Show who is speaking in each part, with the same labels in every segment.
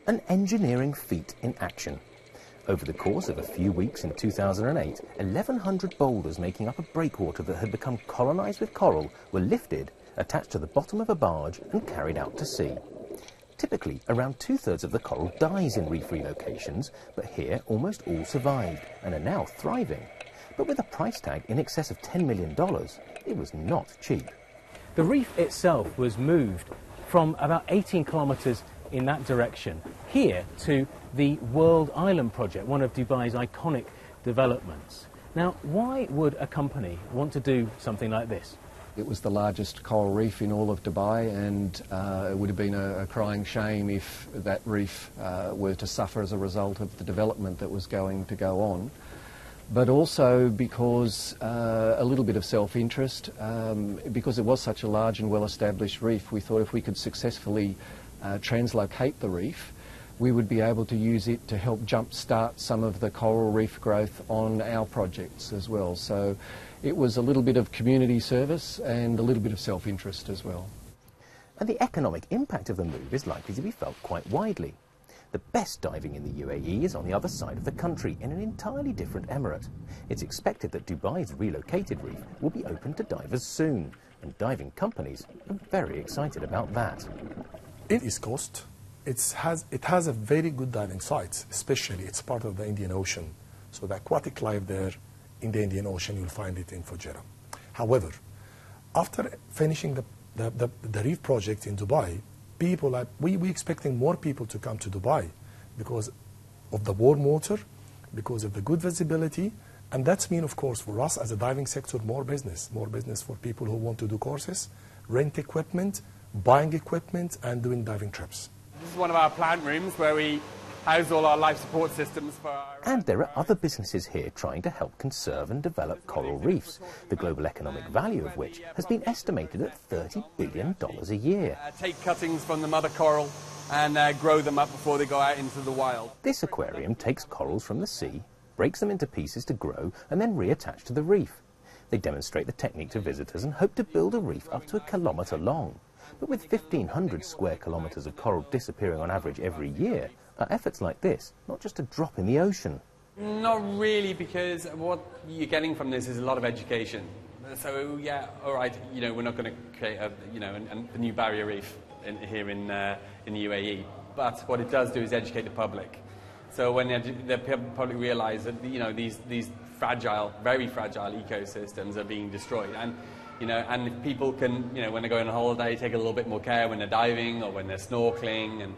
Speaker 1: An engineering feat in action. Over the course of a few weeks in 2008, 1,100 boulders making up a breakwater that had become colonised with coral were lifted, attached to the bottom of a barge and carried out to sea. Typically, around 2/3 of the coral dies in reef relocations, but here almost all survived and are now thriving. But with a price tag in excess of $10 million, it was not cheap.
Speaker 2: The reef itself was moved from about 18 kilometres in that direction here to the World Island project, one of Dubai's iconic developments. Now, why would a company want to do something like this?
Speaker 3: It was the largest coral reef in all of Dubai, and it would have been a crying shame if that reef were to suffer as a result of the development that was going to go on. But also because a little bit of self-interest, because it was such a large and well-established reef, we thought if we could successfully translocate the reef, we would be able to use it to help jumpstart some of the coral reef growth on our projects as well. So it was a little bit of community service and a little bit of self-interest as well.
Speaker 1: And the economic impact of the move is likely to be felt quite widely. The best diving in the UAE is on the other side of the country, in an entirely different emirate. It's expected that Dubai's relocated reef will be open to divers soon, and diving companies are very excited about that.
Speaker 4: In East Coast, it has a very good diving sites, especially it's part of the Indian Ocean. So the aquatic life there in the Indian Ocean, you'll find it in Fujairah. However, after finishing the reef project in Dubai, we're expecting more people to come to Dubai because of the warm water, because of the good visibility, and that's mean, of course, for us as a diving sector, more business for people who want to do courses, rent equipment, buying equipment, and doing diving trips.
Speaker 5: This is one of our plant rooms where we house all our life support systems for our...
Speaker 1: And there are other businesses here trying to help conserve and develop coral reefs, the global economic value of which has been estimated at $30 billion a year.
Speaker 5: Take cuttings from the mother coral and grow them up before they go out into the wild.
Speaker 1: This aquarium takes corals from the sea, breaks them into pieces to grow, and then reattach to the reef. They demonstrate the technique to visitors and hope to build a reef up to 1 kilometre long. But with 1,500 square kilometres of coral disappearing on average every year, are efforts like this not just a drop in the ocean?
Speaker 5: Not really, because what you're getting from this is a lot of education. So yeah, all right, we're not going to create a new barrier reef here in the UAE. But what it does do is educate the public. So when the public realise that these fragile, very fragile ecosystems are being destroyed, and if people can, when they're going on holiday, take a little bit more care when they're diving or when they're snorkeling and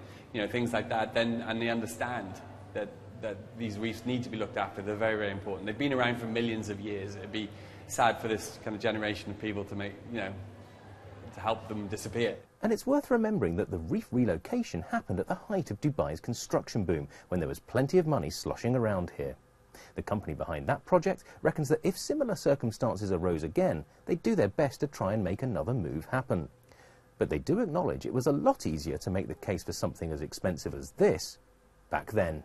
Speaker 5: things like that, and they understand that these reefs need to be looked after. They're very, very important. They've been around for millions of years. It'd be sad for this kind of generation of people to to help them disappear.
Speaker 1: And it's worth remembering that the reef relocation happened at the height of Dubai's construction boom, when there was plenty of money sloshing around here. The company behind that project reckons that if similar circumstances arose again, they'd do their best to try and make another move happen. But they do acknowledge it was a lot easier to make the case for something as expensive as this back then.